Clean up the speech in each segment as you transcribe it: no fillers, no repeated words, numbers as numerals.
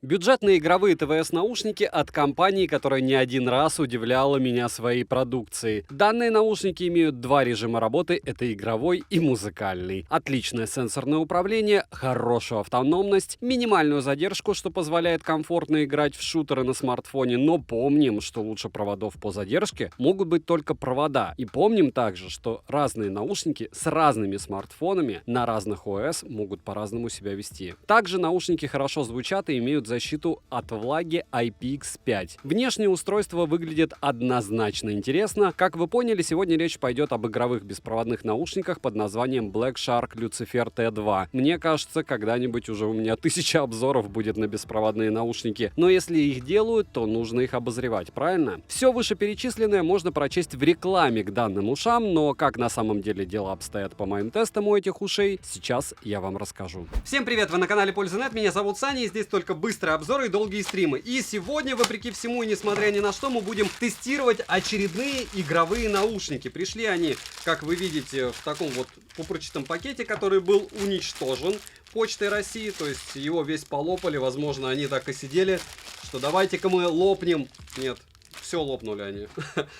Бюджетные игровые ТВС-наушники от компании, которая не один раз удивляла меня своей продукцией. Данные наушники имеют два режима работы — это игровой и музыкальный. Отличное сенсорное управление, хорошую автономность, минимальную задержку, что позволяет комфортно играть в шутеры на смартфоне, но помним, что лучше проводов по задержке могут быть только провода. И помним также, что разные наушники с разными смартфонами на разных ОС могут по-разному себя вести. Также наушники хорошо звучат и имеют защиту от влаги IPX5. Внешнее устройство выглядит однозначно интересно. Как вы поняли, сегодня речь пойдет об игровых беспроводных наушниках под названием Black Shark Lucifer T2. Мне кажется, когда-нибудь уже у меня 1000 обзоров будет на беспроводные наушники. Но если их делают, то нужно их обозревать, правильно? Все вышеперечисленное можно прочесть в рекламе к данным ушам, но как на самом деле дела обстоят по моим тестам у этих ушей, сейчас я вам расскажу. Всем привет, вы на канале Польза.нет, меня зовут Саня, и здесь только быстрые обзоры и долгие стримы. И сегодня, вопреки всему и несмотря ни на что, мы будем тестировать очередные игровые наушники. Пришли они, как вы видите, в таком вот пупырчатом пакете, который был уничтожен Почтой России, то есть его весь полопали, возможно, они так и сидели, что давайте-ка мы лопнем. Нет. Все лопнули они.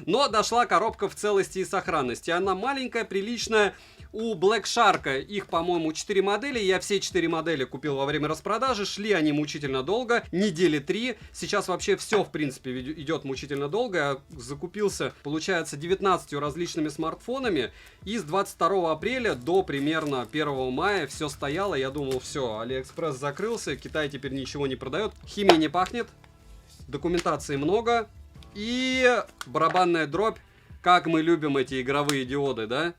Но дошла коробка в целости и сохранности. Она маленькая, приличная. У Black Shark их, по-моему, 4 модели. Я все 4 модели купил во время распродажи. Шли они мучительно долго. Недели 3. Сейчас вообще все, в принципе, идет мучительно долго. Я закупился, получается, 19 различными смартфонами. И с 22 апреля до примерно 1 мая все стояло. Я думал, все, Алиэкспресс закрылся. Китай теперь ничего не продает. Химия не пахнет. Документации много. И барабанная дробь, как мы любим эти игровые диоды, да?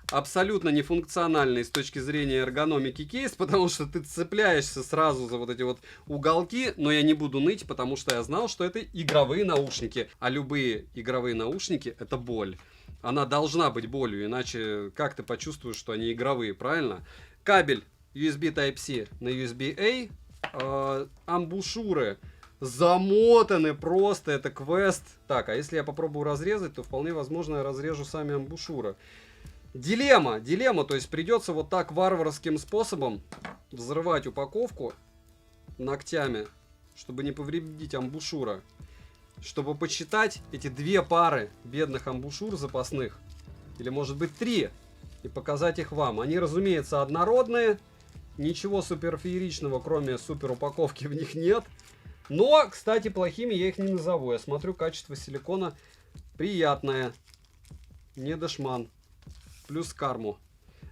Абсолютно нефункциональный с точки зрения эргономики кейс, потому что ты цепляешься сразу за вот эти вот уголки, но я не буду ныть, потому что я знал, что это игровые наушники, а любые игровые наушники — это боль. Она должна быть болью, иначе как ты почувствуешь, что они игровые, правильно? Кабель USB Type-C на USB-A, амбушюры замотаны просто, это квест. Так, а если я попробую разрезать, то вполне возможно я разрежу сами амбушюры. Дилемма, то есть придется вот так варварским способом взрывать упаковку ногтями, чтобы не повредить амбушюра, чтобы посчитать эти две пары бедных амбушюр запасных, или может быть 3, и показать их вам. Они, разумеется, однородные, ничего суперфееричного, кроме супер упаковки, в них нет. Но, кстати, плохими я их не назову. Я смотрю, качество силикона приятное. Не дешман. Плюс карму.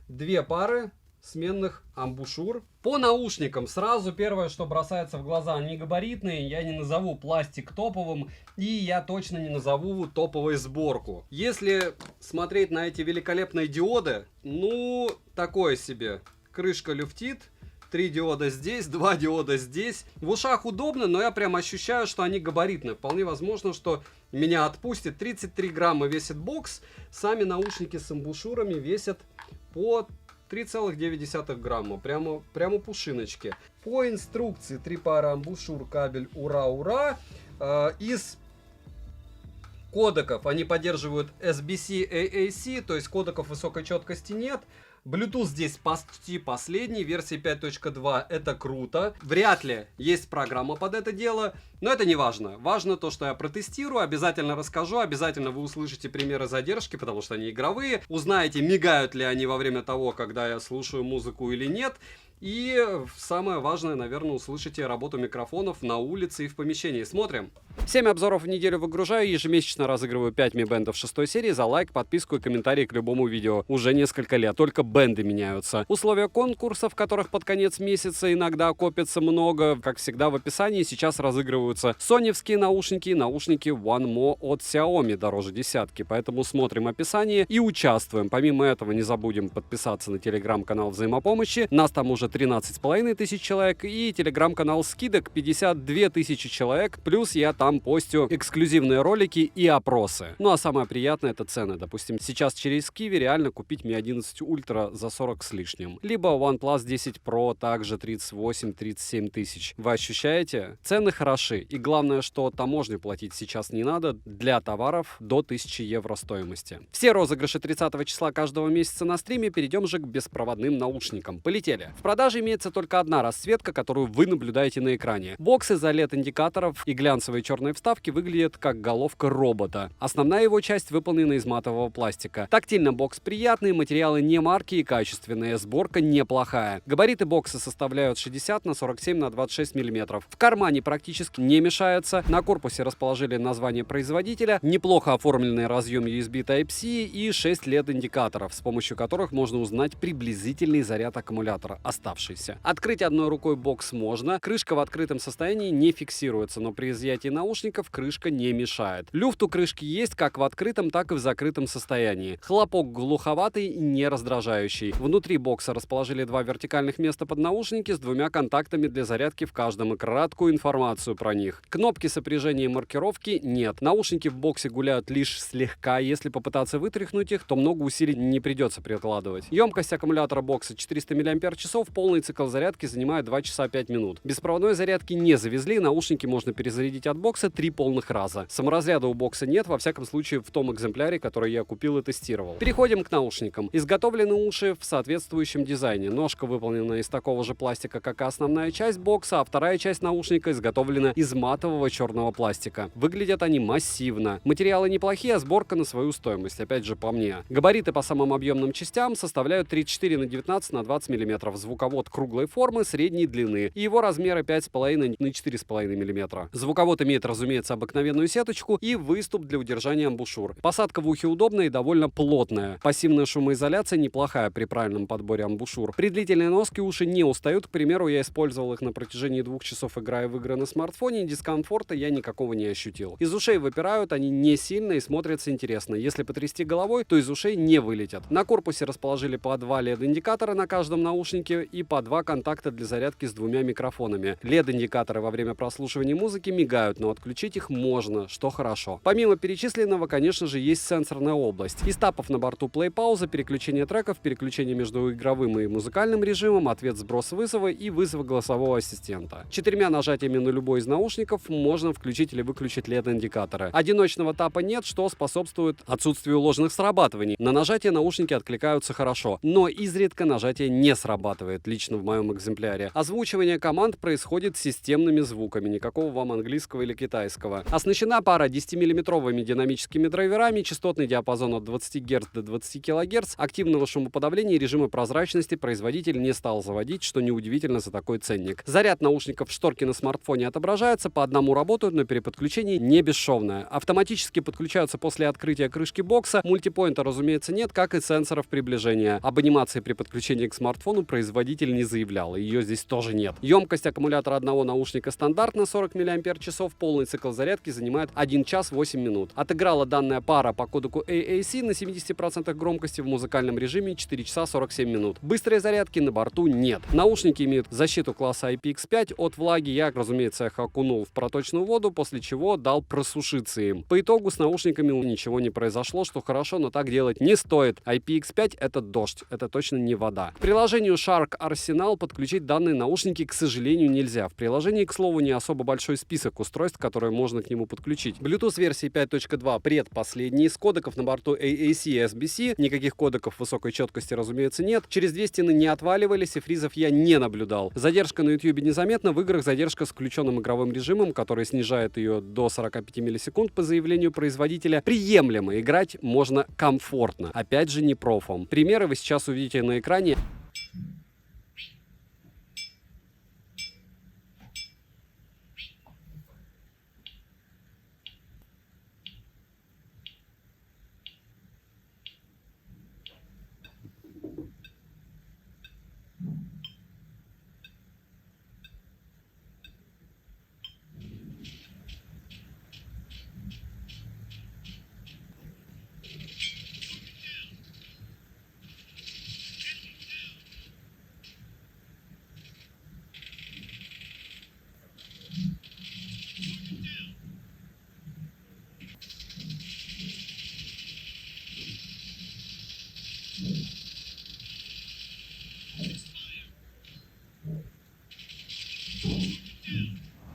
2 пары сменных амбушюр. По наушникам сразу первое, что бросается в глаза, они габаритные. Я не назову пластик топовым. И я точно не назову топовой сборку. Если смотреть на эти великолепные диоды, ну, такое себе. Крышка люфтит. 3 диода здесь, 2 диода здесь. В ушах удобно, но я прям ощущаю, что они габаритные. Вполне возможно, что меня отпустит. 33 грамма весит бокс. Сами наушники с амбушюрами весят по 3,9 грамма. Прямо пушиночки. По инструкции 3 пары амбушюр, кабель, ура-ура. Из кодеков они поддерживают SBC AAC, то есть кодеков высокой четкости нет. Bluetooth здесь почти последний, версия 5.2, это круто. Вряд ли есть программа под это дело, но это не важно. Важно то, что я протестирую, обязательно расскажу, обязательно вы услышите примеры задержки, потому что они игровые. Узнаете, мигают ли они во время того, когда я слушаю музыку или нет. И самое важное, наверное, услышите работу микрофонов на улице и в помещении. Смотрим. 7 обзоров в неделю выгружаю, ежемесячно разыгрываю 5 Mi Band'ов 6 серии за лайк, подписку и комментарий к любому видео. Уже несколько лет, только бенды меняются. Условия конкурса, в которых под конец месяца иногда копится много, как всегда в описании. Сейчас разыгрываются соневские наушники, наушники One Mo от Xiaomi, дороже десятки. Поэтому смотрим описание и участвуем. Помимо этого не забудем подписаться на телеграм-канал взаимопомощи. Нас там уже 13,5 тысяч человек, и телеграм-канал скидок 52 тысячи человек, плюс я там постю эксклюзивные ролики и опросы. Ну а самое приятное — это цены. Допустим, сейчас через Kiwi реально купить Mi 11 Ultra за 40 с лишним. Либо OnePlus 10 Pro также 38-37 тысяч. Вы ощущаете? Цены хороши. И главное, что таможню платить сейчас не надо для товаров до 1000 евро стоимости. Все розыгрыши 30 числа каждого месяца на стриме. Перейдем же к беспроводным наушникам. Полетели. В продаже продаже имеется только одна расцветка, которую вы наблюдаете на экране. Бокс из OLED-индикаторов и глянцевые черные вставки выглядят как головка робота. Основная его часть выполнена из матового пластика. Тактильно бокс приятный, материалы не марки и качественные, сборка неплохая. Габариты бокса составляют 60 на 47 на 26 мм. В кармане практически не мешается. На корпусе расположили название производителя, неплохо оформленный разъем USB Type-C и 6 LED-индикаторов, с помощью которых можно узнать приблизительный заряд аккумулятора, оставшийся. Открыть одной рукой бокс можно, крышка в открытом состоянии не фиксируется, но при изъятии наушников крышка не мешает. Люфт у крышки есть как в открытом, так и в закрытом состоянии. Хлопок глуховатый и не раздражающий. Внутри бокса расположили два вертикальных места под наушники с двумя контактами для зарядки в каждом и краткую информацию про них. Кнопки сопряжения и маркировки нет. Наушники в боксе гуляют лишь слегка. Если попытаться вытряхнуть их, то много усилий не придется прикладывать. Емкость аккумулятора бокса 400 мАч, полный цикл зарядки занимает 2 часа 5 минут. Беспроводной зарядки не завезли, наушники можно перезарядить от бокса 3 полных раза. Саморазряда у бокса нет, во всяком случае в том экземпляре, который я купил и тестировал. Переходим к наушникам. Изготовлены уши в соответствующем дизайне. Ножка выполнена из такого же пластика, как и основная часть бокса, а вторая часть наушника изготовлена из матового черного пластика. Выглядят они массивно. Материалы неплохие, а сборка на свою стоимость, опять же по мне. Габариты по самым объемным частям составляют 34 на 19 на 20 мм. Звуковод круглой формы средней длины. И его размеры 5,5 на 4,5 мм. Звуковод имеет, разумеется, обыкновенную сеточку и выступ для удержания амбушюр. Посадка в ухе удобная и довольно плотная. Пассивная шумоизоляция неплохая при правильном подборе амбушюр. При длительной носке уши не устают. К примеру, я использовал их на протяжении 2 часов, играя в игры на смартфоне, и дискомфорта я никакого не ощутил. Из ушей выпирают они не сильно и смотрятся интересно. Если потрясти головой, то из ушей не вылетят. На корпусе расположили по 2 LED-индикатора на каждом наушнике и по 2 контакта для зарядки с 2 микрофонами. LED-индикаторы во время прослушивания музыки мигают, но отключить их можно, что хорошо. Помимо перечисленного, конечно же, есть сенсорная область. Из тапов на борту плей-пауза, переключение треков, переключение между игровым и музыкальным режимом, ответ сброс вызова и вызов голосового ассистента. 4 нажатиями на любой из наушников можно включить или выключить LED-индикаторы. Одиночного тапа нет, что способствует отсутствию ложных срабатываний. На нажатие наушники откликаются хорошо, но изредка нажатие не срабатывает, лично в моем экземпляре. Озвучивание команд происходит системными звуками, никакого вам английского или китайского. Оснащена пара 10-миллиметровыми динамическими драйверами, частотный диапазон от 20 Гц до 20 кГц, активного шумоподавления и режима прозрачности производитель не стал заводить, что неудивительно за такой ценник. Заряд наушников в шторке на смартфоне отображается, по одному работают, но при подключении не бесшовное. Автоматически подключаются после открытия крышки бокса. Мультипоинта, разумеется, нет, как и сенсоров приближения. Об анимации при подключении к смартфону производитель не заявлял, и ее здесь тоже нет. Емкость аккумулятора одного наушника стандартно 40 мАч, полный цикл зарядки занимает 1 час 8 минут. Отыграла данная пара по кодеку AAC на 70% громкости в музыкальном режиме 4 часа 47 минут. Быстрой зарядки на борту нет. Наушники имеют защиту класса IPX5 от влаги. Я, разумеется, их окунул в проточную воду, после чего дал просушиться им. По итогу с наушниками ничего не произошло, что хорошо, но так делать не стоит. IPX5 — это дождь, это точно не вода. К приложению Shark Arsenal подключить данные наушники, к сожалению, нельзя. В приложении, к слову, не особо большой список устройств, которые можно к нему подключить. Bluetooth версии 5.2 предпоследний. Из кодеков на борту AAC и SBC. Никаких кодеков высокой четкости, разумеется, нет. Через 2 стены не отваливались, и фризов я не наблюдал. Задержка на YouTube незаметна. В играх задержка с включенным игровым режимом, который снижает ее до 45 миллисекунд по заявлению производителя, приемлемо. Играть можно комфортно. Опять же, не профом. Примеры вы сейчас увидите на экране.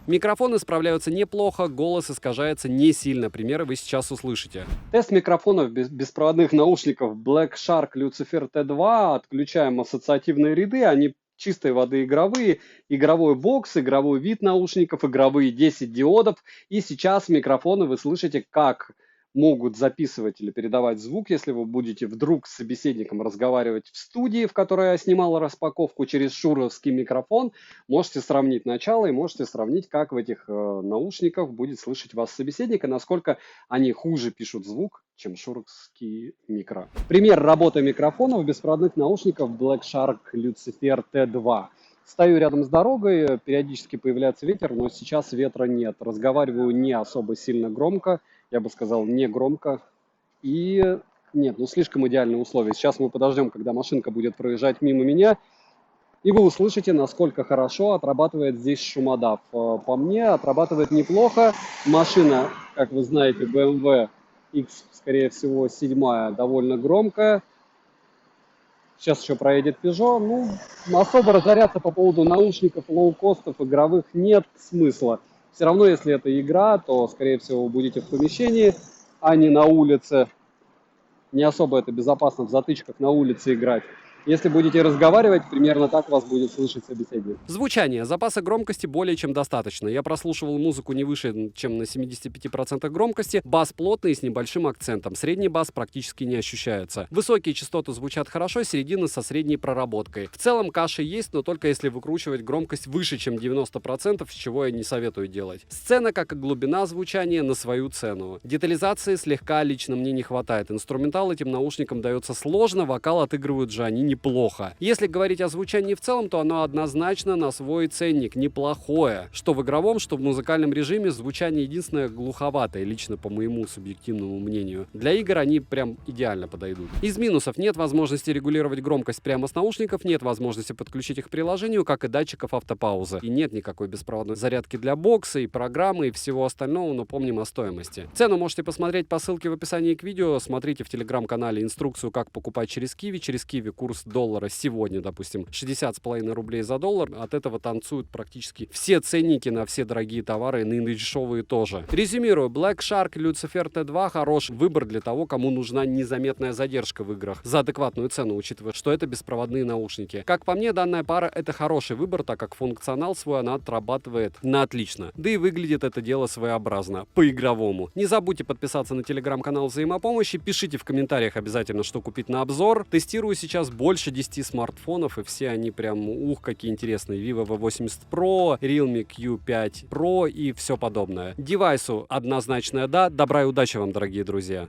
Микрофоны справляются неплохо, голос искажается не сильно. Примеры вы сейчас услышите. Тест микрофонов беспроводных наушников Black Shark Lucifer T2. Отключаем ассоциативные ряды. Они чистой воды игровые, игровой бокс, игровой вид наушников, игровые 10 диодов. И сейчас микрофоны вы слышите, как могут записывать или передавать звук, если вы будете вдруг с собеседником разговаривать в студии, в которой я снимал распаковку через шуровский микрофон. Можете сравнить начало и можете сравнить, как в этих наушниках будет слышать вас собеседник и насколько они хуже пишут звук, чем шуровский микро. Пример работы микрофонов беспроводных наушников Black Shark Lucifer T2. Стою рядом с дорогой, периодически появляется ветер, но сейчас ветра нет. Разговариваю не особо сильно громко, я бы сказал, не громко. И нет, ну слишком идеальные условия. Сейчас мы подождем, когда машинка будет проезжать мимо меня, и вы услышите, насколько хорошо отрабатывает здесь шумодав. По мне, отрабатывает неплохо. Машина, как вы знаете, BMW X, скорее всего, 7, довольно громкая. Сейчас еще проедет Peugeot. Ну, особо разоряться по поводу наушников, лоукостов, игровых нет смысла. Все равно, если это игра, то, скорее всего, вы будете в помещении, а не на улице. Не особо это безопасно в затычках на улице играть. Если будете разговаривать, примерно так вас будет слышать собеседник. Звучание. Запаса громкости более чем достаточно. Я прослушивал музыку не выше, чем на 75% громкости. Бас плотный с небольшим акцентом. Средний бас практически не ощущается. Высокие частоты звучат хорошо, середина со средней проработкой. В целом каша есть, но только если выкручивать громкость выше, чем 90%, с чего я не советую делать. Сцена, как и глубина звучания, на свою цену. Детализации слегка лично мне не хватает. Инструментал этим наушникам дается сложно, вокал отыгрывают же они неплохо. Если говорить о звучании в целом, то оно однозначно на свой ценник неплохое. Что в игровом, что в музыкальном режиме звучание единственное глуховатое, лично по моему субъективному мнению. Для игр они прям идеально подойдут. Из минусов: нет возможности регулировать громкость прямо с наушников, нет возможности подключить их к приложению, как и датчиков автопаузы. И нет никакой беспроводной зарядки для бокса и программы и всего остального, но помним о стоимости. Цену можете посмотреть по ссылке в описании к видео. Смотрите в телеграм-канале инструкцию, как покупать через Kiwi. Через Kiwi курс доллара сегодня, допустим, 60,5 рублей за доллар. От этого танцуют практически все ценники на все дорогие товары, и на дешевые тоже. Резюмирую. Black Shark Lucifer T2 хороший выбор для того, кому нужна незаметная задержка в играх за адекватную цену, учитывая, что это беспроводные наушники. Как по мне, данная пара — это хороший выбор, так как функционал свой она отрабатывает на отлично. Да и выглядит это дело своеобразно, по-игровому. Не забудьте подписаться на телеграм-канал Взаимопомощи, пишите в комментариях обязательно, что купить на обзор. Тестирую сейчас больше 10 смартфонов, и все они прям, какие интересные. Vivo V80 Pro, Realme Q5 Pro и все подобное. Девайсу однозначное да. Добра и удачи вам, дорогие друзья.